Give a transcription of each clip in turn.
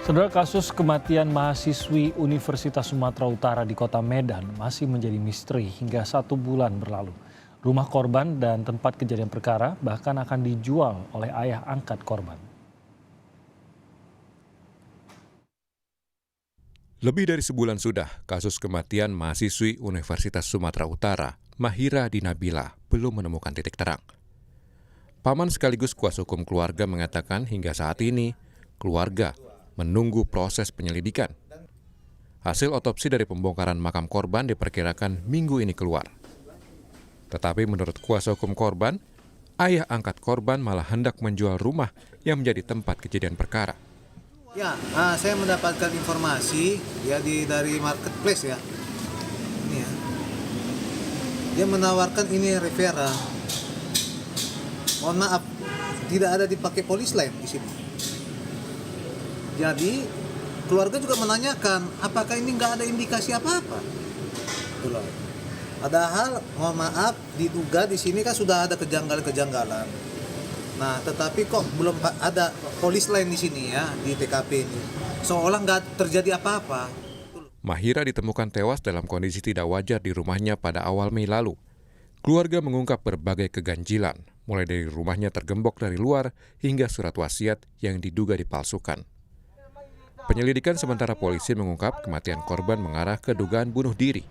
Saudara, kasus kematian mahasiswi Universitas Sumatera Utara di kota Medan masih menjadi misteri hingga 1 bulan berlalu. Rumah korban dan tempat kejadian perkara bahkan akan dijual oleh ayah angkat korban. Lebih dari sebulan sudah kasus kematian mahasiswi Universitas Sumatera Utara, Mahira Dinabila, belum menemukan titik terang. Paman sekaligus kuasa hukum keluarga mengatakan hingga saat ini, keluarga menunggu proses penyelidikan. Hasil otopsi dari pembongkaran makam korban diperkirakan minggu ini keluar. Tetapi menurut kuasa hukum korban, ayah angkat korban malah hendak menjual rumah yang menjadi tempat kejadian perkara. Ya, saya mendapatkan informasi ya dari marketplace ya. Ini ya. Dia menawarkan ini Rivera. Mohon maaf, tidak ada dipakai polis lain di sini. Jadi keluarga juga menanyakan apakah ini nggak ada indikasi apa-apa. Itulah. Padahal mohon maaf diduga di sini kan sudah ada kejanggalan-kejanggalan. Nah, tetapi kok belum ada polis lain di sini ya di TKP ini. Seolah nggak terjadi apa-apa. Mahira ditemukan tewas dalam kondisi tidak wajar di rumahnya pada awal Mei lalu. Keluarga mengungkap berbagai keganjilan, mulai dari rumahnya tergembok dari luar hingga surat wasiat yang diduga dipalsukan. Penyelidikan sementara polisi mengungkap kematian korban mengarah ke dugaan bunuh diri.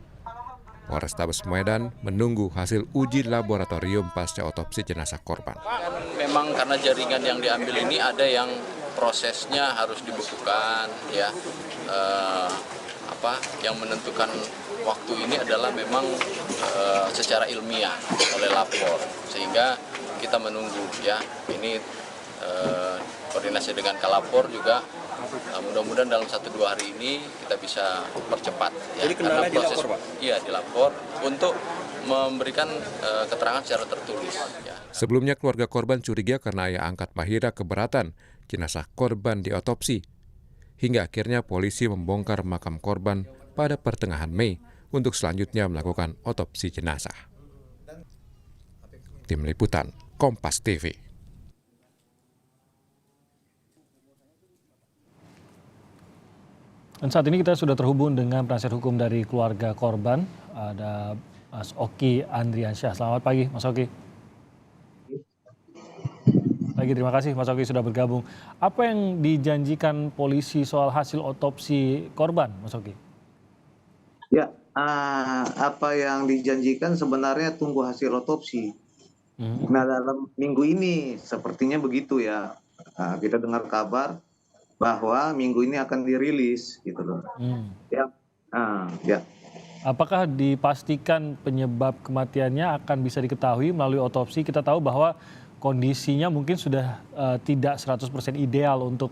Polrestabes Medan menunggu hasil uji laboratorium pasca otopsi jenazah korban. Memang karena jaringan yang diambil ini ada yang prosesnya harus dibekukan, ya. Yang menentukan waktu ini adalah memang secara ilmiah oleh lapor, sehingga kita menunggu, ya. Ini koordinasi dengan Kalapor juga. Mudah-mudahan dalam 1-2 hari ini kita bisa percepat. Ya. Jadi kendalanya dilapor, Pak? Iya, dilapor untuk memberikan keterangan secara tertulis. Ya. Sebelumnya keluarga korban curiga karena ayah angkat Mahira keberatan jenazah korban diotopsi. Hingga akhirnya polisi membongkar makam korban pada pertengahan Mei untuk selanjutnya melakukan otopsi jenazah. Tim Liputan, Kompas TV. Dan saat ini kita sudah terhubung dengan penasihat hukum dari keluarga korban, ada Mas Oki Andriansyah. Selamat pagi, Mas Oki. Pagi, terima kasih Mas Oki sudah bergabung. Apa yang dijanjikan polisi soal hasil otopsi korban, Mas Oki? Ya, apa yang dijanjikan sebenarnya tunggu hasil otopsi. Nah, dalam minggu ini sepertinya begitu ya. Kita dengar kabar bahwa minggu ini akan dirilis gitu loh. Ya. Ya. Apakah dipastikan penyebab kematiannya akan bisa diketahui melalui otopsi? Kita tahu bahwa kondisinya mungkin sudah tidak 100% ideal untuk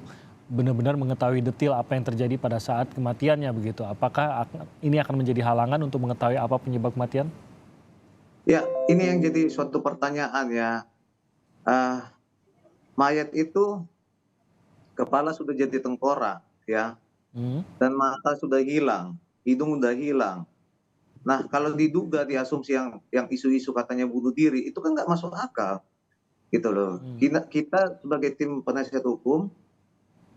benar-benar mengetahui detail apa yang terjadi pada saat kematiannya begitu. Apakah ini akan menjadi halangan untuk mengetahui apa penyebab kematian? Ya, ini yang jadi suatu pertanyaan ya. Mayat itu kepala sudah jadi tengkorak ya, dan mata sudah hilang, hidung sudah hilang. Nah, kalau diduga di asumsi yang isu-isu katanya bunuh diri, itu kan nggak masuk akal, gitu loh. Kita sebagai tim penasihat hukum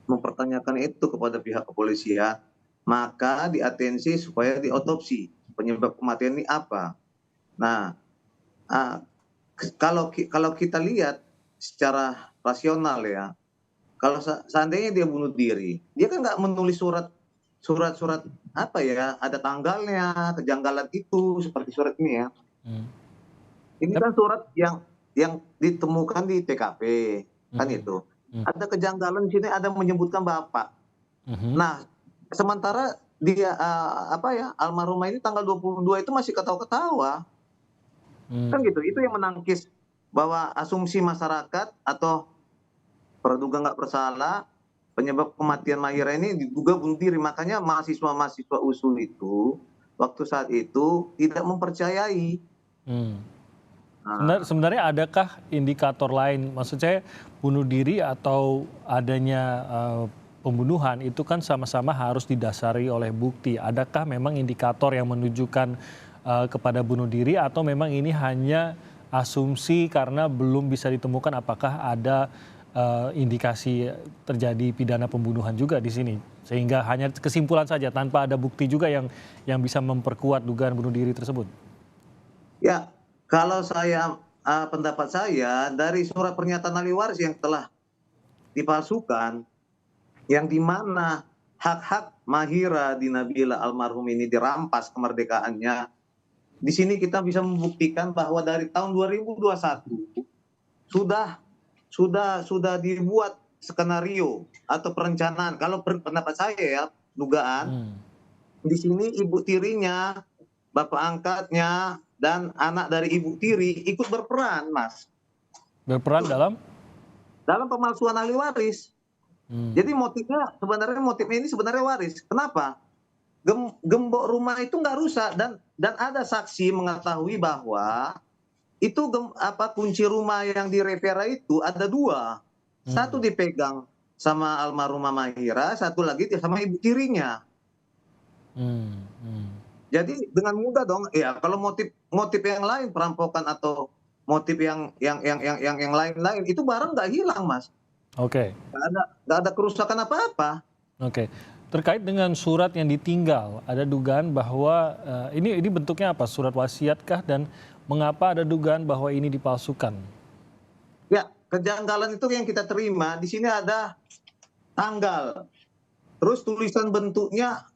mempertanyakan itu kepada pihak kepolisian, maka diatensi supaya diotopsi penyebab kematian ini apa. Nah, kalau kita lihat secara rasional ya. Kalau seandainya dia bunuh diri, dia kan nggak menulis surat apa ya, ada tanggalnya, kejanggalan itu seperti surat ini ya. Ini kan surat yang ditemukan di TKP, kan itu. Ada kejanggalan di sini, ada menyebutkan bapak. Nah, sementara dia almarhumah ini tanggal 22 itu masih ketawa-ketawa. Kan gitu, itu yang menangkis bahwa asumsi masyarakat atau praduga nggak bersalah, penyebab kematian Mahira ini diduga bunuh diri. Makanya mahasiswa-mahasiswa USU itu waktu saat itu tidak mempercayai. Sebenarnya adakah indikator lain? Maksud saya bunuh diri atau adanya pembunuhan itu kan sama-sama harus didasari oleh bukti. Adakah memang indikator yang menunjukkan kepada bunuh diri atau memang ini hanya asumsi karena belum bisa ditemukan apakah ada indikasi terjadi pidana pembunuhan juga di sini. Sehingga hanya kesimpulan saja tanpa ada bukti juga yang bisa memperkuat dugaan bunuh diri tersebut. Ya, kalau pendapat saya dari surat pernyataan ahli waris yang telah dipalsukan, yang di mana hak-hak Mahira di Nabila almarhum ini dirampas kemerdekaannya. Di sini kita bisa membuktikan bahwa dari tahun 2021 sudah dibuat skenario atau perencanaan. Kalau pendapat saya ya, dugaan di sini ibu tirinya, bapak angkatnya, dan anak dari ibu tiri ikut berperan, Mas. Berperan Dalam pemalsuan ahli waris. Jadi motifnya ini sebenarnya waris. Kenapa? Gembok rumah itu nggak rusak dan ada saksi mengetahui bahwa itu kunci rumah yang direvera itu ada 2. Satu dipegang sama almarhumah Mahira, satu lagi sama ibu tirinya. Jadi dengan mudah dong, ya kalau motif yang lain, perampokan atau motif yang lain-lain itu barang nggak hilang, Mas. Oke. Nggak ada kerusakan apa-apa. Oke. Terkait dengan surat yang ditinggal, ada dugaan bahwa ini bentuknya apa? Surat wasiatkah, dan mengapa ada dugaan bahwa ini dipalsukan? Ya, kejanggalan itu yang kita terima. Di sini ada tanggal. Terus tulisan bentuknya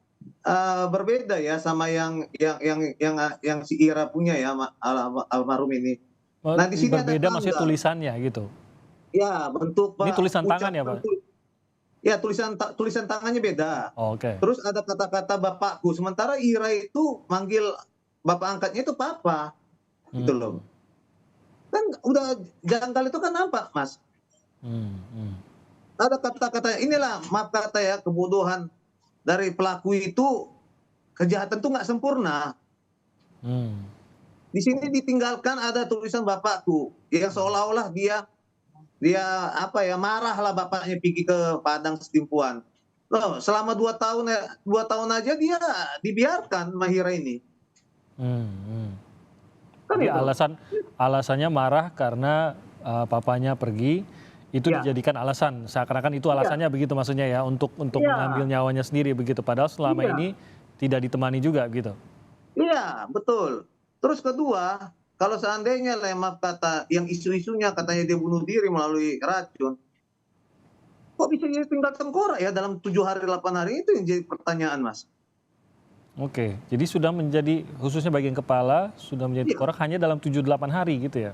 berbeda ya sama yang si Ira punya ya, almarhum ini. Nah, di sini berbeda ada maksudnya tulisannya gitu. Ya, bentuk Ini tulisan tangan ya, Pak? Ya, tulisan tangannya beda. Oke. Terus ada kata-kata bapakku, sementara Ira itu manggil bapak angkatnya itu papa. Gitu loh. Kan udah janggal itu kan nampak, Mas. Ada kata-kata, inilah maaf kata ya, kebodohan dari pelaku itu, kejahatan itu nggak sempurna. Di sini ditinggalkan ada tulisan bapakku, yang seolah-olah dia marah lah bapaknya pergi ke Padang Setimpuan. Loh, selama 2 tahun aja dia dibiarkan Mahira ini. Jadi alasannya marah karena papanya pergi, itu dijadikan alasan, seakan-akan itu alasannya begitu maksudnya ya, untuk mengambil nyawanya sendiri begitu, padahal selama ini tidak ditemani juga gitu. Iya, betul. Terus kedua, kalau seandainya maaf kata yang isu-isunya katanya dia bunuh diri melalui racun, kok bisa jadi tinggal tengkorak ya dalam 7 hari 8 hari, itu yang jadi pertanyaan, Mas. Oke, jadi sudah menjadi, khususnya bagian kepala, sudah menjadi tengkorak hanya dalam 7-8 hari gitu ya?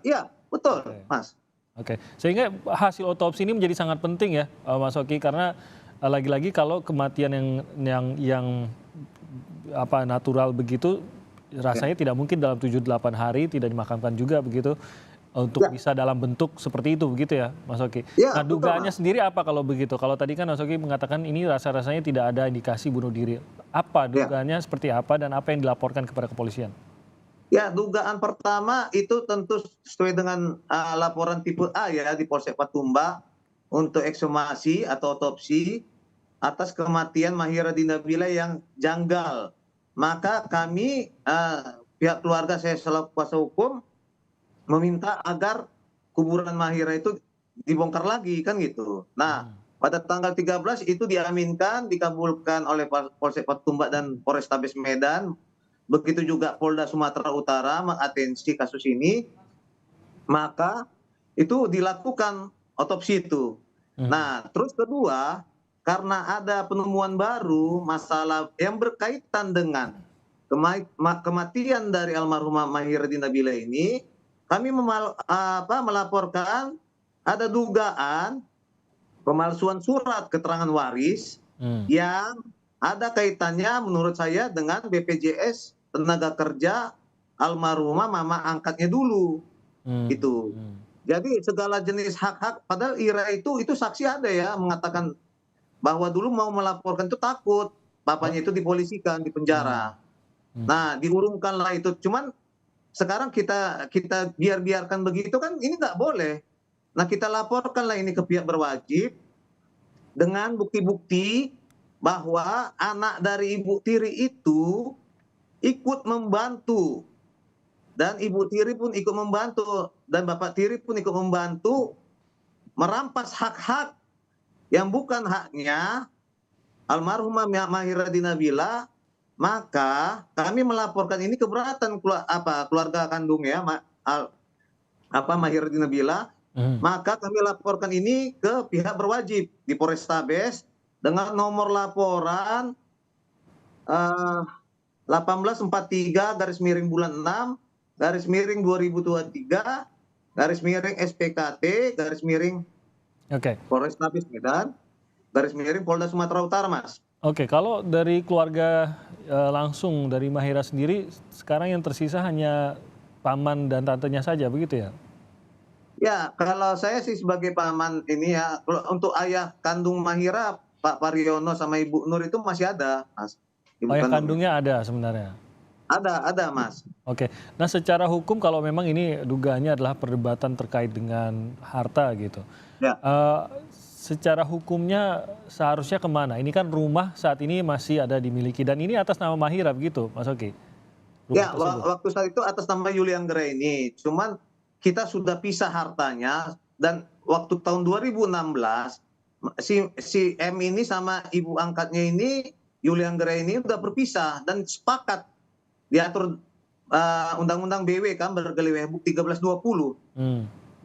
Iya, betul, Mas. Oke, sehingga hasil otopsi ini menjadi sangat penting ya, Mas Oki, karena lagi-lagi kalau kematian yang natural begitu, rasanya tidak mungkin dalam 7-8 hari tidak dimakamkan juga begitu, untuk bisa dalam bentuk seperti itu begitu ya, Mas Oki. Nah, dugaannya sendiri apa kalau begitu? Kalau tadi kan Mas Oki mengatakan ini rasa-rasanya tidak ada indikasi bunuh diri. Apa dugaannya, seperti apa, dan apa yang dilaporkan kepada kepolisian? Ya, dugaan pertama itu tentu sesuai dengan laporan tipe A ya di Polsek Patumba untuk ekshumasi atau otopsi atas kematian Mahira di Nabila yang janggal. Maka kami, pihak keluarga, saya selaku kuasa hukum, meminta agar kuburan Mahira itu dibongkar lagi, kan gitu. Nah, pada tanggal 13 itu diaminkan, dikabulkan oleh Polsek Patumba dan Polrestabes Medan. Begitu juga Polda Sumatera Utara mengatensi kasus ini, maka itu dilakukan otopsi itu. Nah, terus kedua, karena ada penemuan baru masalah yang berkaitan dengan kematian dari almarhumah Mahira di Nabila ini, kami melaporkan ada dugaan pemalsuan surat keterangan waris yang ada kaitannya menurut saya dengan BPJS tenaga kerja almarhumah mama angkatnya dulu. Gitu. Jadi segala jenis hak-hak, padahal Ira itu saksi ada ya mengatakan bahwa dulu mau melaporkan itu takut bapaknya itu dipolisikan, di penjara. Nah, diurungkanlah itu. Cuman sekarang kita biarkan begitu kan ini nggak boleh. Nah, kita laporkanlah ini ke pihak berwajib dengan bukti-bukti bahwa anak dari ibu tiri itu ikut membantu, dan ibu tiri pun ikut membantu, dan bapak tiri pun ikut membantu merampas hak-hak yang bukan haknya almarhumah Mahira Dinabila, maka kami melaporkan ini keberatan keluarga kandungnya Mahira Dinabila. Maka kami laporkan ini ke pihak berwajib di Polrestabes dengan nomor laporan 1843/2023/SPKT Polrestabes Medan Polda Sumatera Utara, Mas. Oke, kalau dari keluarga langsung dari Mahira sendiri, sekarang yang tersisa hanya paman dan tantenya saja, begitu ya? Ya, kalau saya sih sebagai paman ini ya, untuk ayah kandung Mahira, Pak Pariono sama Ibu Nur itu masih ada, Mas. Ayah kandungnya ada sebenarnya? Ada, Mas. Oke, nah secara hukum kalau memang ini dugaannya adalah perdebatan terkait dengan harta gitu. Ya. Secara hukumnya seharusnya kemana? Ini kan rumah saat ini masih ada dimiliki dan ini atas nama Mahira begitu, Mas Oki? Ya, waktu saat itu atas nama Yulian Greni. Cuman kita sudah pisah hartanya dan waktu tahun 2016 si M ini sama ibu angkatnya ini Yulian Greni udah berpisah dan sepakat diatur Undang-Undang BW kan bergeliweh 1320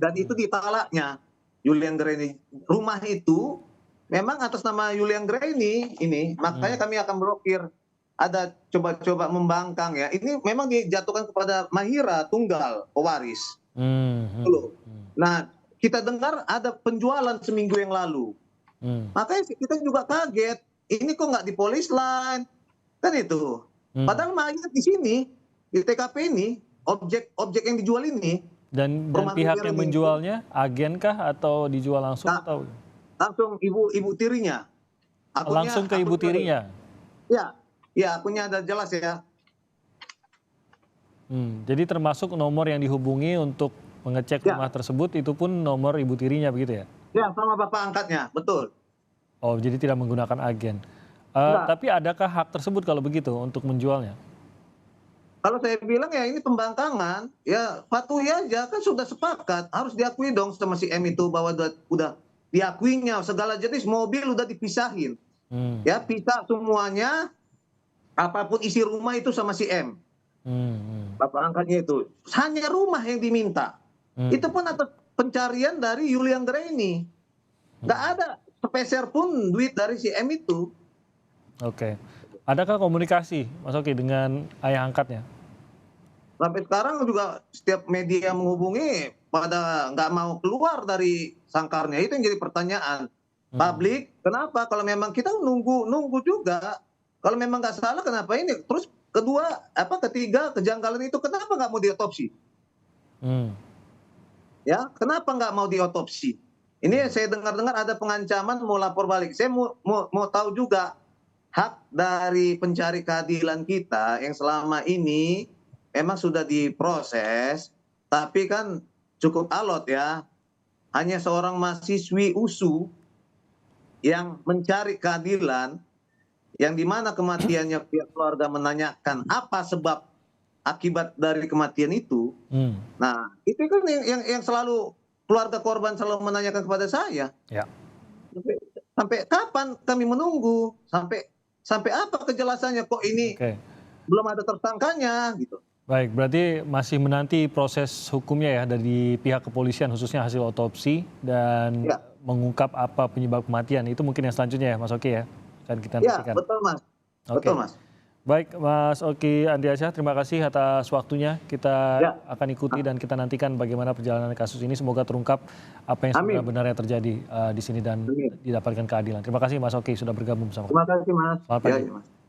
dan itu ditalaknya Yulian Greni. Rumah itu memang atas nama Yulian Greni ini, makanya kami akan blokir. Ada coba-coba membangkang ya. Ini memang dijatuhkan kepada Mahira tunggal pewaris. Nah, kita dengar ada penjualan seminggu yang lalu. Makanya kita juga kaget. Ini kok nggak di polis line? Kan itu. Padahal Mahira di sini, di TKP ini, objek yang dijual ini. Dan pihak yang menjualnya agen kah atau dijual langsung atau? Langsung ibu tirinya. Langsung ke ibu tirinya? Ya, akunnya ada jelas ya. Jadi termasuk nomor yang dihubungi untuk mengecek rumah tersebut itu pun nomor ibu tirinya begitu ya? Ya, sama bapak angkatnya, betul. Oh, jadi tidak menggunakan agen. Tapi adakah hak tersebut kalau begitu untuk menjualnya? Kalau saya bilang ya ini pembangkangan, ya patuhi aja, kan sudah sepakat, harus diakui dong sama si M itu bahwa udah diakuinya segala jenis mobil udah dipisahin. Ya, pisah semuanya, apapun isi rumah itu sama si M. Bapak angkatnya itu. Hanya rumah yang diminta. Itu pun atas pencarian dari Yulian Greni. Nggak ada sepeser pun duit dari si M itu. Oke. Adakah komunikasi, Mas Oki, dengan ayah angkatnya? Sampai sekarang juga setiap media menghubungi pada nggak mau keluar dari sangkarnya. Itu yang jadi pertanyaan. Publik, kenapa? Kalau memang kita nunggu juga. Kalau memang nggak salah, kenapa ini? Terus ketiga, kejanggalan itu kenapa nggak mau diotopsi? Ya, kenapa nggak mau diotopsi? Ini saya dengar-dengar ada pengancaman mau lapor balik. Saya mau tahu juga hak dari pencari keadilan kita yang selama ini memang sudah diproses, tapi kan cukup alot ya. Hanya seorang mahasiswi USU yang mencari keadilan, yang dimana kematiannya pihak keluarga menanyakan apa sebab akibat dari kematian itu. Nah, itu kan yang selalu keluarga korban selalu menanyakan kepada saya. Ya. Sampai kapan kami menunggu? Sampai apa kejelasannya kok ini belum ada tersangkanya gitu. Baik, berarti masih menanti proses hukumnya ya dari pihak kepolisian khususnya hasil otopsi dan mengungkap apa penyebab kematian. Itu mungkin yang selanjutnya ya Mas Oki ya. Akan kita nantikan. Ya, betul Mas. Betul Mas. Baik, Mas Oki Andriansyah, terima kasih atas waktunya. Kita akan ikuti dan kita nantikan bagaimana perjalanan kasus ini. Semoga terungkap apa yang sebenarnya terjadi di sini dan didapatkan keadilan. Terima kasih Mas Oki sudah bergabung bersama kami. Terima kasih Mas. Selamat pagi.